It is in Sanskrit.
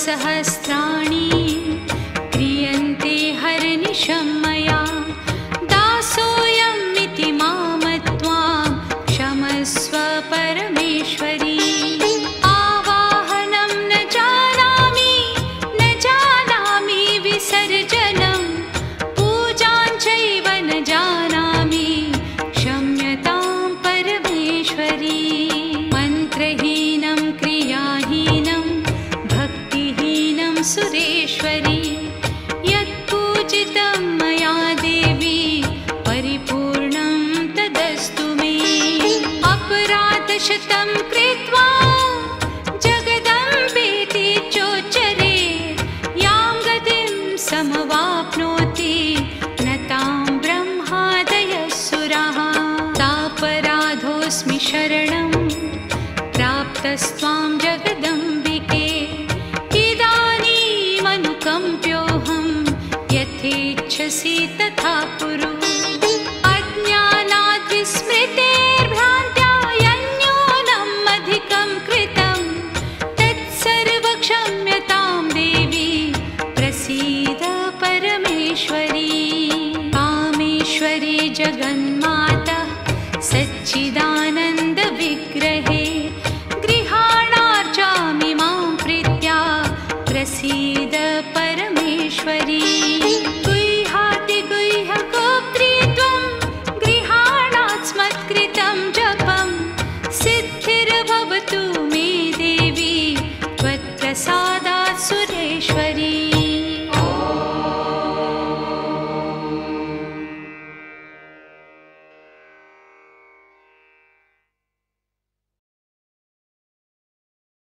सहस्राणि क्रियन्ते हरनिशं मया दासोऽयमिति मामत्वां क्षमस्व परमेश्वरी आवाहनं न जानामि विसर्जनं पूजां चैव न जानामि क्षम्यतां परमेश्वरी मन्त्रहीनं क्रियाहीनं भक्तिहीनं सुरेश्वरी यत्पूजितं मया देवी परिपूर्णं तदस्तु मे अपराधशतं कृत्वा जगदम्बेति चोच्चरे यां गतिं समवाप्नोति न तां ब्रह्मादयः सुराः तापराधोऽस्मि शरणं प्राप्तस्त्वां जगदम्बिके इदानीमनुकम्प्योऽहं यथेच्छसि तथा कुरु अज्ञानाद् विस्मृतेर्भ्रान्त्या यन्न्यूनम् अधिकं कृतं तत्सर्वं क्षम्यतां देवी प्रसीद परमेश्वरी कामेश्वरी जगन्माता सच्चिदानन्दविग्रहे गृहाणार्चामि मां प्रीत्या प्रसीद परमेश्वरी।